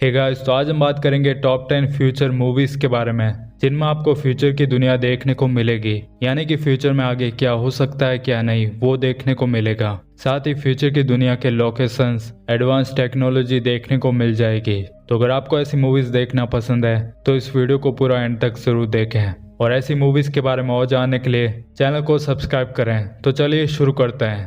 Hey guys, तो आज हम बात करेंगे टॉप 10 फ्यूचर मूवीज के बारे में जिनमें आपको फ्यूचर की दुनिया देखने को मिलेगी। यानी कि फ्यूचर में आगे क्या हो सकता है क्या नहीं वो देखने को मिलेगा। साथ ही फ्यूचर की दुनिया के लोकेशंस, एडवांस टेक्नोलॉजी देखने को मिल जाएगी। तो अगर आपको ऐसी मूवीज देखना पसंद है तो इस वीडियो को पूरा एंड तक जरूर देखें और ऐसी मूवीज के बारे में और जानने के लिए चैनल को सब्सक्राइब करें। तो चलिए शुरू करते हैं।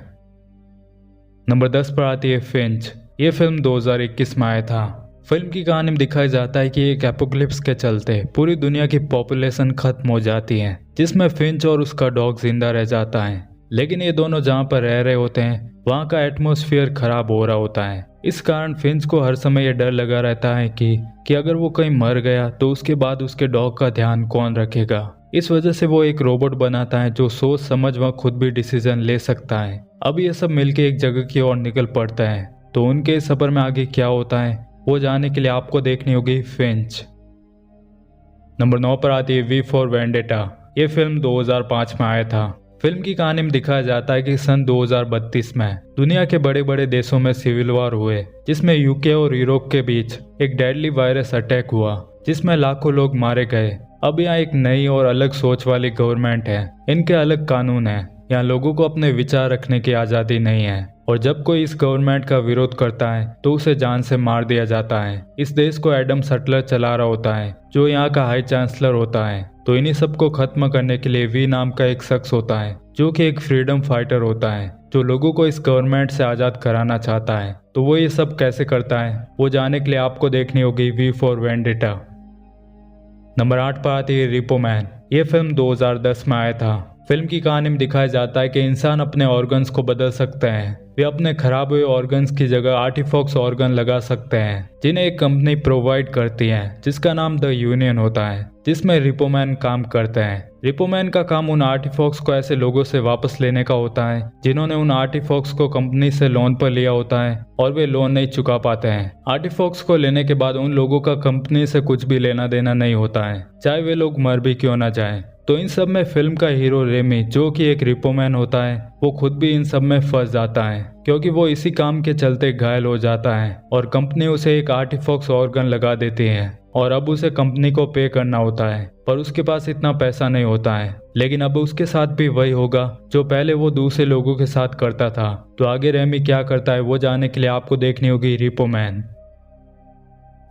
नंबर 10 पर आती है फिंच। ये फिल्म 2021 में आया था। फिल्म की कहानी में दिखाया जाता है कि एक एपोकलिप्स के चलते पूरी दुनिया की पॉपुलेशन खत्म हो जाती है, जिसमें फिंच और उसका डॉग जिंदा रह जाता है। लेकिन ये दोनों जहाँ पर रह रहे होते हैं वहाँ का एटमॉस्फेयर खराब हो रहा होता है। इस कारण फिंच को हर समय ये डर लगा रहता है कि अगर वो कहीं मर गया तो उसके बाद उसके डॉग का ध्यान कौन रखेगा। इस वजह से वो एक रोबोट बनाता है जो सोच समझ व खुद भी डिसीजन ले सकता है। अब ये सब मिलके एक जगह की ओर निकल पड़ता है। तो उनके इस सफर में आगे क्या होता है वो जानने के लिए आपको देखनी होगी फिंच। नंबर 9 पर आती है वी फॉर वेंडेटा। ये फिल्म 2005 में आया था। फिल्म की कहानी में दिखाया जाता है कि सन 2032 में दुनिया के बड़े बड़े देशों में सिविल वॉर हुए, जिसमें यूके और यूरोप के बीच एक डेडली वायरस अटैक हुआ जिसमें लाखों लोग मारे गए। अब यहाँ एक नई और अलग सोच वाली गवर्नमेंट है। इनके अलग कानून है। यहाँ लोगों को अपने विचार रखने की आज़ादी नहीं है और जब कोई इस गवर्नमेंट का विरोध करता है तो उसे जान से मार दिया जाता है। इस देश को एडम सटलर चला रहा होता है जो यहाँ का हाई चांसलर होता है। तो इन्हीं सबको खत्म करने के लिए वी नाम का एक शख्स होता है जो कि एक फ्रीडम फाइटर होता है जो लोगों को इस गवर्नमेंट से आज़ाद कराना चाहता है। तो वो ये सब कैसे करता है वो जानने के लिए आपको देखनी होगी वी फॉर वेंडेटा। नंबर 8 पर आती है रिपो मैन। ये फिल्म 2010 में आया था। फिल्म की कहानी में दिखाया जाता है कि इंसान अपने ऑर्गन्स को बदल सकते हैं। वे अपने खराब हुए ऑर्गन्स की जगह आर्टिफॉक्स ऑर्गन लगा सकते हैं जिन्हें एक कंपनी प्रोवाइड करती है जिसका नाम द यूनियन होता है, जिसमें रिपोमैन काम करते हैं। रिपोमैन का काम उन आर्टिफॉक्स को ऐसे लोगों से वापस लेने का होता है जिन्होंने उन आर्टिफॉक्स को कंपनी से लोन पर लिया होता है और वे लोन नहीं चुका पाते हैं। आर्टिफॉक्स को लेने के बाद उन लोगों का कंपनी से कुछ भी लेना देना नहीं होता है, चाहे वे लोग मर भी क्यों ना जाए। तो इन सब में फिल्म का हीरो रेमी जो कि एक रिपोमैन होता है वो खुद भी इन सब में फंस जाता है क्योंकि वो इसी काम के चलते घायल हो जाता है और कंपनी उसे एक आर्टिफॉक्स ऑर्गन लगा देती है और अब उसे कंपनी को पे करना होता है, पर उसके पास इतना पैसा नहीं होता है। लेकिन अब उसके साथ भी वही होगा जो पहले वो दूसरे लोगों के साथ करता था। तो आगे रेमी क्या करता है वो जानने के लिए आपको देखनी होगी रिपोमैन।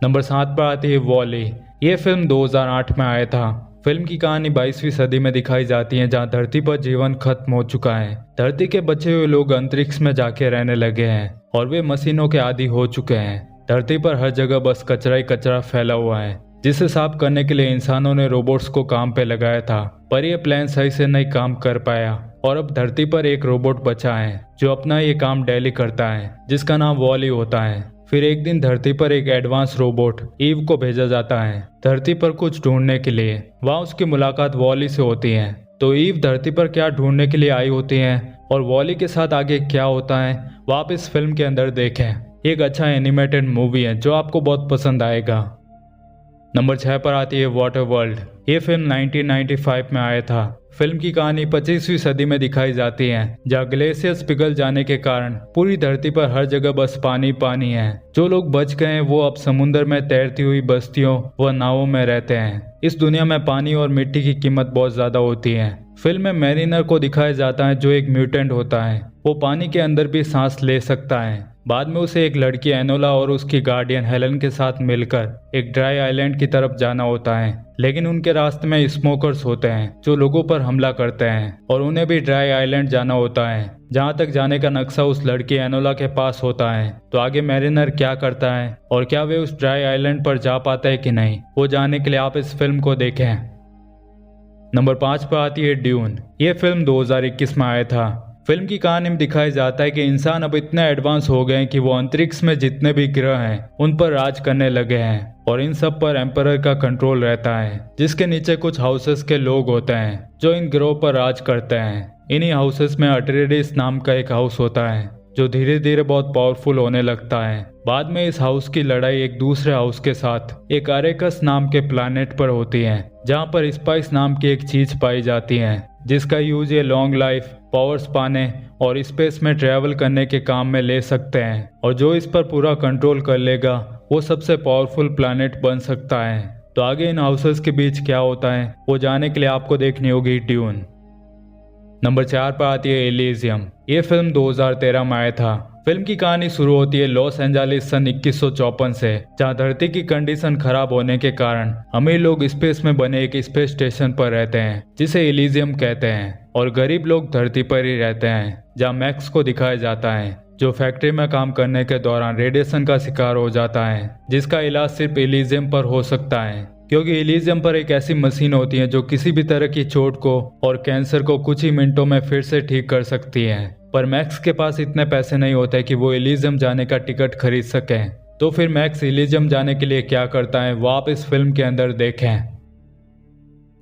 नंबर 7 पर आती है वॉली। ये फिल्म 2008 में आया था। फिल्म की कहानी 22वीं सदी में दिखाई जाती है जहां धरती पर जीवन खत्म हो चुका है। धरती के बचे हुए लोग अंतरिक्ष में जाके रहने लगे हैं और वे मशीनों के आदी हो चुके हैं। धरती पर हर जगह बस कचरा ही कचरा फैला हुआ है जिसे साफ करने के लिए इंसानों ने रोबोट्स को काम पे लगाया था, पर यह प्लान सही से नहीं काम कर पाया और अब धरती पर एक रोबोट बचा है जो अपना ये काम डेली करता है जिसका नाम वॉली होता है। फिर एक दिन धरती पर एक एडवांस रोबोट ईव को भेजा जाता है धरती पर कुछ ढूंढने के लिए। वहाँ उसकी मुलाकात वॉली से होती है। तो ईव धरती पर क्या ढूंढने के लिए आई होती है और वॉली के साथ आगे क्या होता है वो आप इस फिल्म के अंदर देखें। एक अच्छा एनिमेटेड मूवी है जो आपको बहुत पसंद आएगा। नंबर 6 पर आती है वाटर वर्ल्ड। ये फिल्म 1995 में आया था। फिल्म की कहानी 25वीं सदी में दिखाई जाती है जहाँ ग्लेशियर्स पिघल जाने के कारण पूरी धरती पर हर जगह बस पानी पानी है। जो लोग बच गए हैं वो अब समुद्र में तैरती हुई बस्तियों व नावों में रहते हैं। इस दुनिया में पानी और मिट्टी की कीमत बहुत ज्यादा होती है। फिल्म में मैरिनर को दिखाया जाता है जो एक म्यूटेंट होता है। वो पानी के अंदर भी सांस ले सकता है। बाद में उसे एक लड़की एनोला और उसकी गार्डियन हेलन के साथ मिलकर एक ड्राई आइलैंड की तरफ जाना होता है। लेकिन उनके रास्ते में स्मोकर्स होते हैं जो लोगों पर हमला करते हैं और उन्हें भी ड्राई आइलैंड जाना होता है। जहां तक जाने का नक्शा उस लड़की एनोला के पास होता है। तो आगे मैरिनर क्या करता है और क्या वे उस ड्राई आइलैंड पर जा पाता है कि नहीं वो जानने के लिए आप इस फिल्म को देखें। नंबर 5 पर आती है ड्यून। ये फिल्म 2021 में आया था। फिल्म की कहानी में दिखाया जाता है कि इंसान अब इतने एडवांस हो गए हैं कि वो अंतरिक्ष में जितने भी ग्रह हैं उन पर राज करने लगे हैं और इन सब पर एम्परर का कंट्रोल रहता है जिसके नीचे कुछ हाउसेस के लोग होते हैं जो इन ग्रहों पर राज करते हैं। इन्हीं हाउसेस में अट्रेडिस नाम का एक हाउस होता है जो धीरे धीरे बहुत पावरफुल होने लगता है। बाद में इस हाउस की लड़ाई एक दूसरे हाउस के साथ एक अरेकस नाम के प्लैनेट पर होती है जहाँ पर स्पाइस नाम की एक चीज पाई जाती है जिसका यूज ये लॉन्ग लाइफ, पावर्स पाने और स्पेस में ट्रैवल करने के काम में ले सकते हैं और जो इस पर पूरा कंट्रोल कर लेगा वो सबसे पावरफुल प्लैनेट बन सकता है। तो आगे इन हाउसेस के बीच क्या होता है वो जानने के लिए आपको देखनी होगी ट्यून। नंबर 4 पर आती है एलिजियम। ये फिल्म 2013 में आया था। फिल्म की कहानी शुरू होती है लॉस एंजलिस सन 2154 से, जहाँ धरती की कंडीशन खराब होने के कारण अमीर लोग स्पेस में बने एक स्पेस स्टेशन पर रहते हैं जिसे एलिजियम कहते हैं, और गरीब लोग धरती पर ही रहते हैं, जहाँ मैक्स को दिखाया जाता है जो फैक्ट्री में काम करने के दौरान रेडिएशन का शिकार हो जाता है, जिसका इलाज सिर्फ एलिजियम पर हो सकता है, क्योंकि एलिजियम पर एक ऐसी मशीन होती है जो किसी भी तरह की चोट को और कैंसर को कुछ ही मिनटों में फिर से ठीक कर सकती है। पर मैक्स के पास इतने पैसे नहीं होते कि वो एलिजियम जाने का टिकट खरीद सके। तो फिर मैक्स एलिजियम जाने के लिए क्या करता है वो आप इस फिल्म के अंदर देखें।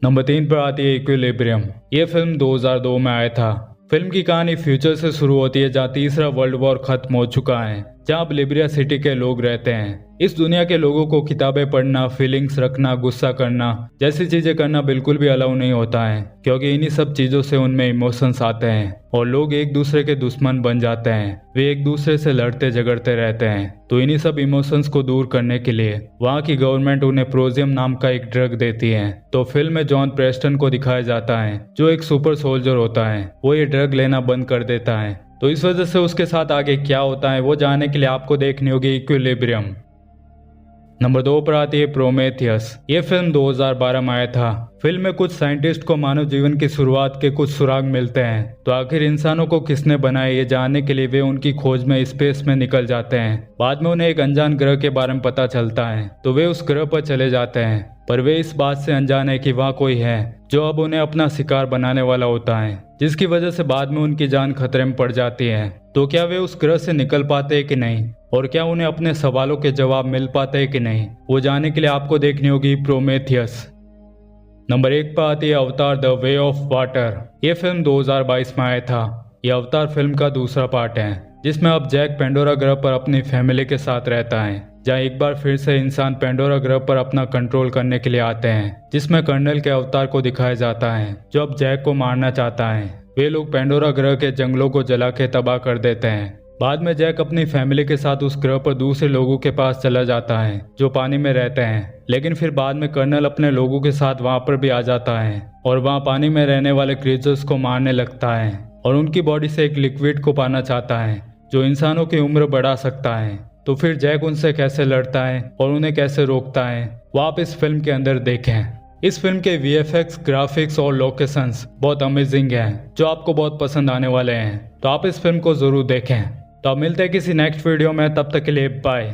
नंबर 3 पर आती है इक्विलिब्रियम। ये फिल्म 2002 में आया था। फिल्म की कहानी फ्यूचर से शुरू होती है जहाँ तीसरा वर्ल्ड वॉर खत्म हो चुका है, जहाँ अब लिब्रिया सिटी के लोग रहते हैं। इस दुनिया के लोगों को किताबें पढ़ना, फीलिंग्स रखना, गुस्सा करना जैसी चीजें करना बिल्कुल भी अलाउ नहीं होता है, क्योंकि इन्हीं सब चीजों से उनमें इमोशंस आते हैं और लोग एक दूसरे के दुश्मन बन जाते हैं। वे एक दूसरे से लड़ते झगड़ते रहते हैं। तो इन्हीं सब इमोशंस को दूर करने के लिए वहाँ की गवर्नमेंट उन्हें प्रोजियम नाम का एक ड्रग देती है। तो फिल्म में जॉन प्रेस्टन को दिखाया जाता है जो एक सुपर सोल्जर होता है, वो ये ड्रग लेना बंद कर देता है। तो इस वजह से उसके साथ आगे क्या होता है वो जानने के लिए आपको देखनी होगी इक्विलिब्रियम। नंबर 2 पर आती है प्रोमेथियस। ये फिल्म 2012 में आया था। फिल्म में कुछ साइंटिस्ट को मानव जीवन की शुरुआत के कुछ सुराग मिलते हैं। तो आखिर इंसानों को किसने बनाया ये जानने के लिए वे उनकी खोज में स्पेस में निकल जाते हैं। बाद में उन्हें एक अनजान ग्रह के बारे में पता चलता है, तो वे उस ग्रह पर चले जाते हैं। पर वे इस बात से अनजान है कि वहाँ कोई है जो अब उन्हें अपना शिकार बनाने वाला होता है, जिसकी वजह से बाद में उनकी जान खतरे में पड़ जाती है। तो क्या वे उस ग्रह से निकल पाते हैं कि नहीं, और क्या उन्हें अपने सवालों के जवाब मिल पाते हैं कि नहीं, वो जानने के लिए आपको देखनी होगी प्रोमेथियस। नंबर 1 पर आती है अवतार द वे ऑफ वाटर। ये फिल्म 2022 में आया था। यह अवतार फिल्म का दूसरा पार्ट है, जिसमें अब जैक पेंडोरा ग्रह पर अपनी फैमिली के साथ रहता है, जहाँ एक बार फिर से इंसान पेंडोरा ग्रह पर अपना कंट्रोल करने के लिए आते हैं, जिसमें कर्नल के अवतार को दिखाया जाता है जो अब जैक को मारना चाहता है। वे लोग पेंडोरा ग्रह के जंगलों को जला के तबाह कर देते हैं। बाद में जैक अपनी फैमिली के साथ उस ग्रह पर दूसरे लोगों के पास चला जाता है जो पानी में रहते हैं, लेकिन फिर बाद में कर्नल अपने लोगों के साथ वहां पर भी आ जाता है और वहां पानी में रहने वाले क्रीचर्स को मारने लगता है और उनकी बॉडी से एक लिक्विड को पाना चाहता है जो इंसानों की उम्र बढ़ा सकता है। तो फिर जैक उनसे कैसे लड़ता है और उन्हें कैसे रोकता है वो आप इस फिल्म के अंदर देखें। इस फिल्म के VFX, ग्राफिक्स और लोकेशंस बहुत अमेजिंग हैं जो आपको बहुत पसंद आने वाले हैं। तो आप इस फिल्म को जरूर देखें। तो अब मिलते हैं किसी नेक्स्ट वीडियो में, तब तक के लिए बाय।